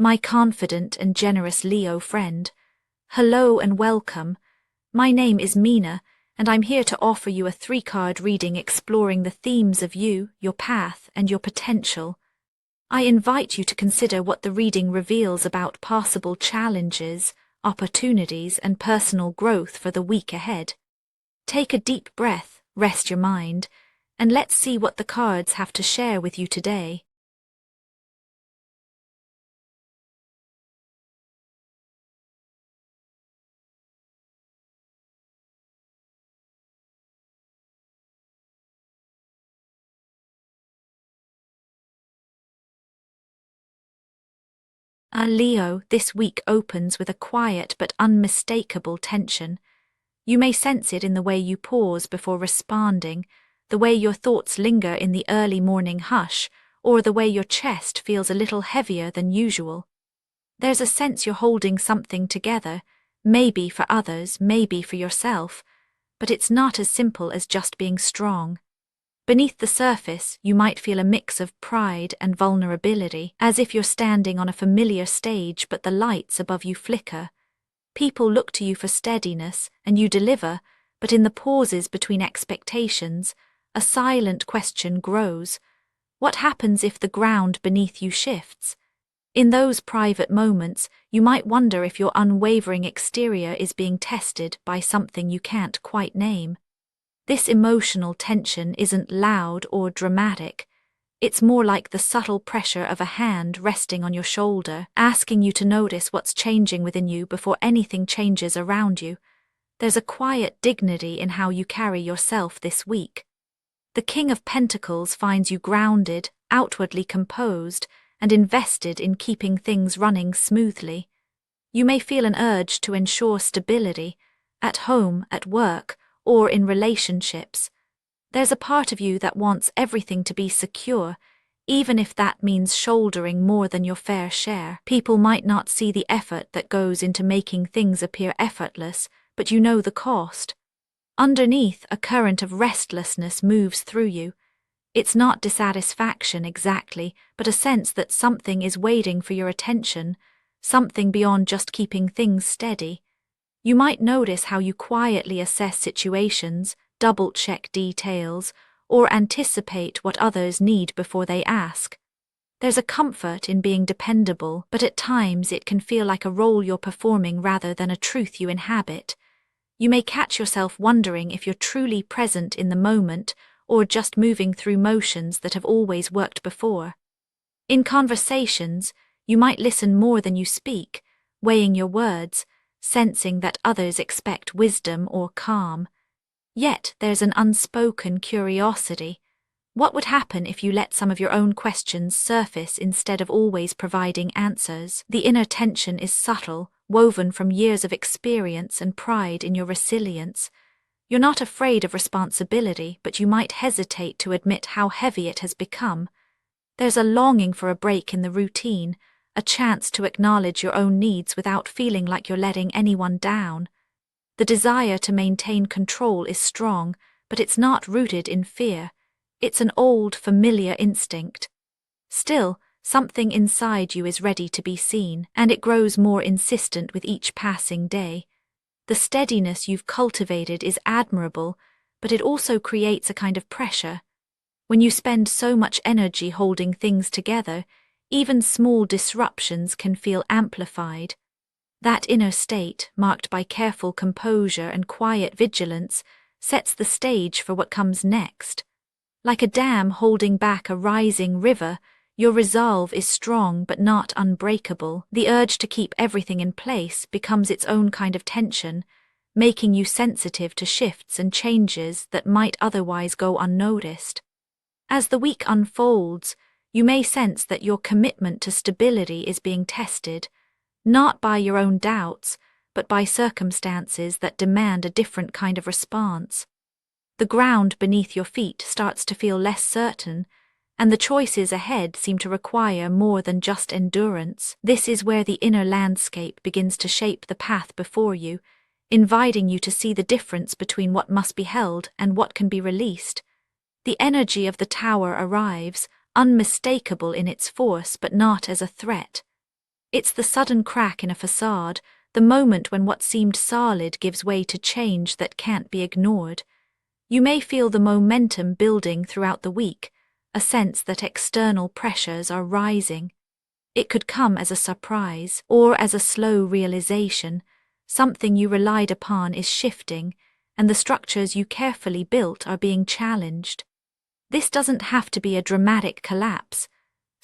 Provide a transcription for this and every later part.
my confident and generous Leo friend. Hello and welcome. My name is Mina, and I'm here to offer you a 3-card reading exploring the themes of you, your path, and your potential. I invite you to consider what the reading reveals about possible challenges, opportunities, and personal growth for the week ahead. Take a deep breath, rest your mind, and let's see what the cards have to share with you today. Leo, this week opens with a quiet but unmistakable tension. You may sense it in the way you pause before responding, the way your thoughts linger in the early morning hush, or the way your chest feels a little heavier than usual. There's a sense you're holding something together, maybe for others, maybe for yourself, but it's not as simple as just being strong. Beneath the surface, you might feel a mix of pride and vulnerability, as if you're standing on a familiar stage but the lights above you flicker. People look to you for steadiness, and you deliver, but in the pauses between expectations, a silent question grows. What happens if the ground beneath you shifts? In those private moments, you might wonder if your unwavering exterior is being tested by something you can't quite name. This emotional tension isn't loud or dramatic. It's more like the subtle pressure of a hand resting on your shoulder, asking you to notice what's changing within you before anything changes around you. There's a quiet dignity in how you carry yourself this week. The King of Pentacles finds you grounded, outwardly composed, and invested in keeping things running smoothly. You may feel an urge to ensure stability, at home, at work, or in relationships. There's a part of you that wants everything to be secure, even if that means shouldering more than your fair share. People might not see the effort that goes into making things appear effortless, but you know the cost. Underneath, a current of restlessness moves through you. It's not dissatisfaction exactly, but a sense that something is waiting for your attention, something beyond just keeping things steady. You might notice how you quietly assess situations, double-check details, or anticipate what others need before they ask. There's a comfort in being dependable, but at times it can feel like a role you're performing rather than a truth you inhabit. You may catch yourself wondering if you're truly present in the moment or just moving through motions that have always worked before. In conversations, you might listen more than you speak, weighing your words, sensing that others expect wisdom or calm. Yet there's an unspoken curiosity. What would happen if you let some of your own questions surface instead of always providing answers? The inner tension is subtle, woven from years of experience and pride in your resilience. You're not afraid of responsibility, but you might hesitate to admit how heavy it has become. There's a longing for a break in the routine, a chance to acknowledge your own needs without feeling like you're letting anyone down. The desire to maintain control is strong, but it's not rooted in fear. It's an old, familiar instinct. Still, something inside you is ready to be seen, and it grows more insistent with each passing day. The steadiness you've cultivated is admirable, but it also creates a kind of pressure. When you spend so much energy holding things together, even small disruptions can feel amplified. That inner state, marked by careful composure and quiet vigilance, sets the stage for what comes next. Like a dam holding back a rising river, your resolve is strong but not unbreakable. The urge to keep everything in place becomes its own kind of tension, making you sensitive to shifts and changes that might otherwise go unnoticed. As the week unfolds, you may sense that your commitment to stability is being tested, not by your own doubts, but by circumstances that demand a different kind of response. The ground beneath your feet starts to feel less certain, and the choices ahead seem to require more than just endurance. This is where the inner landscape begins to shape the path before you, inviting you to see the difference between what must be held and what can be released. The energy of the tower arrives, unmistakable in its force but not as a threat. It's the sudden crack in a facade, the moment when what seemed solid gives way to change that can't be ignored. You may feel the momentum building throughout the week, a sense that external pressures are rising. It could come as a surprise or as a slow realization. Something you relied upon is shifting, and the structures you carefully built are being challenged. This doesn't have to be a dramatic collapse.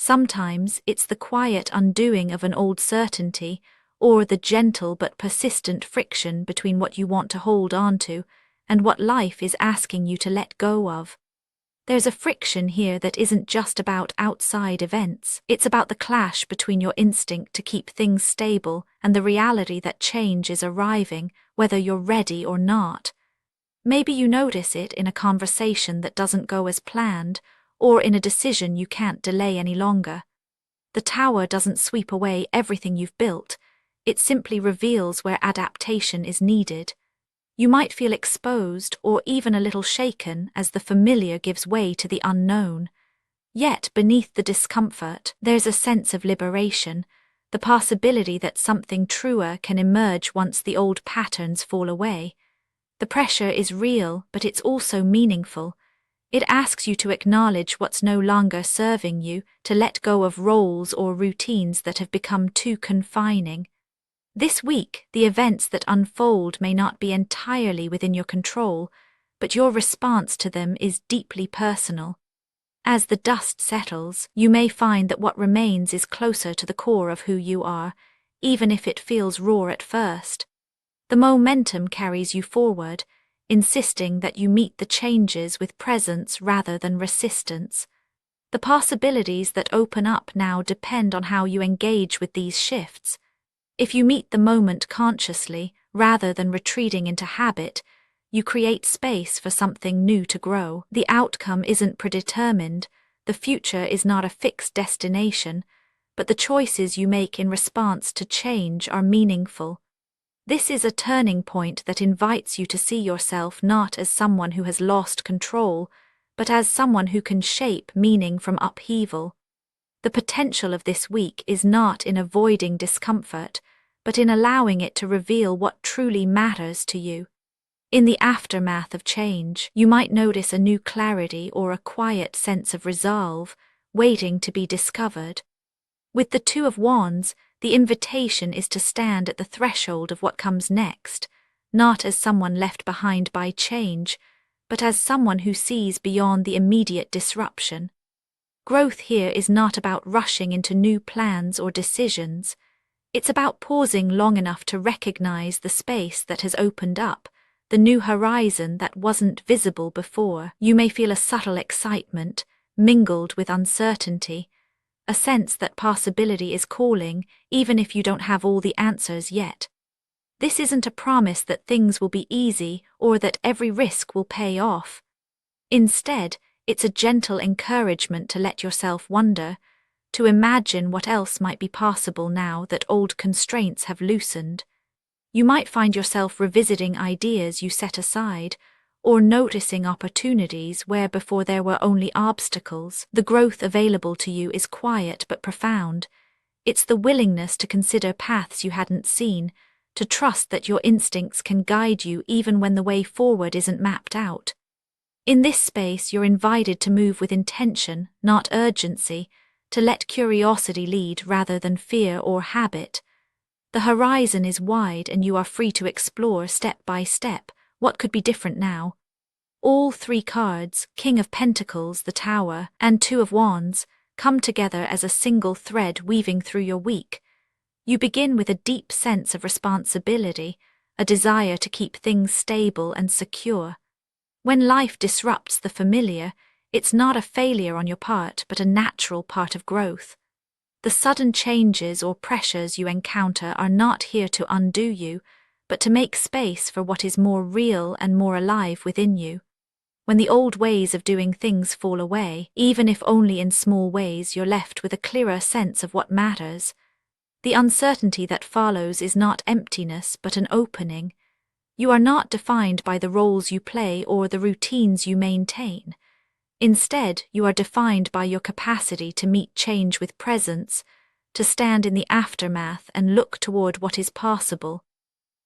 Sometimes it's the quiet undoing of an old certainty, or the gentle but persistent friction between what you want to hold on to and what life is asking you to let go of. There's a friction here that isn't just about outside events. It's about the clash between your instinct to keep things stable and the reality that change is arriving, whether you're ready or not. Maybe you notice it in a conversation that doesn't go as planned, or in a decision you can't delay any longer. The tower doesn't sweep away everything you've built. It simply reveals where adaptation is needed. You might feel exposed or even a little shaken as the familiar gives way to the unknown. Yet beneath the discomfort, there's a sense of liberation, the possibility that something truer can emerge once the old patterns fall away. The pressure is real, but it's also meaningful. It asks you to acknowledge what's no longer serving you, to let go of roles or routines that have become too confining. This week, the events that unfold may not be entirely within your control, but your response to them is deeply personal. As the dust settles, you may find that what remains is closer to the core of who you are, even if it feels raw at first. The momentum carries you forward, insisting that you meet the changes with presence rather than resistance. The possibilities that open up now depend on how you engage with these shifts. If you meet the moment consciously, rather than retreating into habit, you create space for something new to grow. The outcome isn't predetermined, the future is not a fixed destination, but the choices you make in response to change are meaningful. This is a turning point that invites you to see yourself not as someone who has lost control, but as someone who can shape meaning from upheaval. The potential of this week is not in avoiding discomfort, but in allowing it to reveal what truly matters to you. In the aftermath of change, you might notice a new clarity or a quiet sense of resolve, waiting to be discovered. With the Two of Wands, the invitation is to stand at the threshold of what comes next, not as someone left behind by change, but as someone who sees beyond the immediate disruption. Growth here is not about rushing into new plans or decisions. It's about pausing long enough to recognize the space that has opened up, the new horizon that wasn't visible before. You may feel a subtle excitement, mingled with uncertainty, a sense that possibility is calling, even if you don't have all the answers yet. This isn't a promise that things will be easy or that every risk will pay off. Instead, it's a gentle encouragement to let yourself wonder, to imagine what else might be possible now that old constraints have loosened. You might find yourself revisiting ideas you set aside, or noticing opportunities where before there were only obstacles. The growth available to you is quiet but profound. It's the willingness to consider paths you hadn't seen, to trust that your instincts can guide you even when the way forward isn't mapped out. In this space, you're invited to move with intention, not urgency, to let curiosity lead rather than fear or habit. The horizon is wide and you are free to explore step by step what could be different now. All three cards, King of Pentacles, the Tower, and Two of Wands, come together as a single thread weaving through your week. You begin with a deep sense of responsibility, a desire to keep things stable and secure. When life disrupts the familiar, it's not a failure on your part, but a natural part of growth. The sudden changes or pressures you encounter are not here to undo you, but to make space for what is more real and more alive within you. When the old ways of doing things fall away, even if only in small ways, you're left with a clearer sense of what matters. The uncertainty that follows is not emptiness, but an opening. You are not defined by the roles you play or the routines you maintain. Instead, you are defined by your capacity to meet change with presence, to stand in the aftermath and look toward what is possible.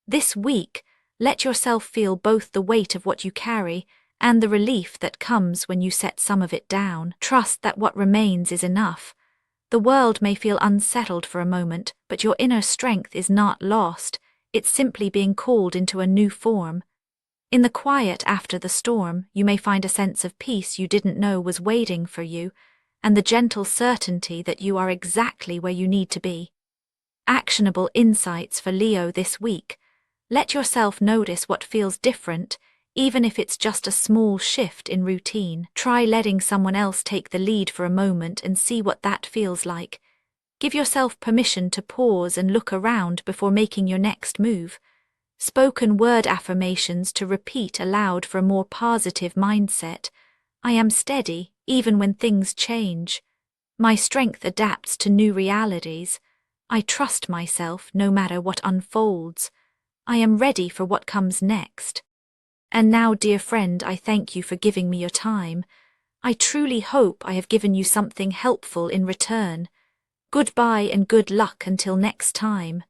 This week, let yourself feel both the weight of what you carry and the relief that comes when you set some of it down. Trust that what remains is enough. The world may feel unsettled for a moment, but your inner strength is not lost. It's simply being called into a new form. In the quiet after the storm, you may find a sense of peace you didn't know was waiting for you, and the gentle certainty that you are exactly where you need to be. Actionable insights for Leo this week. Let yourself notice what feels different, even if it's just a small shift in routine. Try letting someone else take the lead for a moment and see what that feels like. Give yourself permission to pause and look around before making your next move. Spoken word affirmations to repeat aloud for a more positive mindset. I am steady, even when things change. My strength adapts to new realities. I trust myself no matter what unfolds. I am ready for what comes next. And now, dear friend, I thank you for giving me your time. I truly hope I have given you something helpful in return. Goodbye and good luck until next time.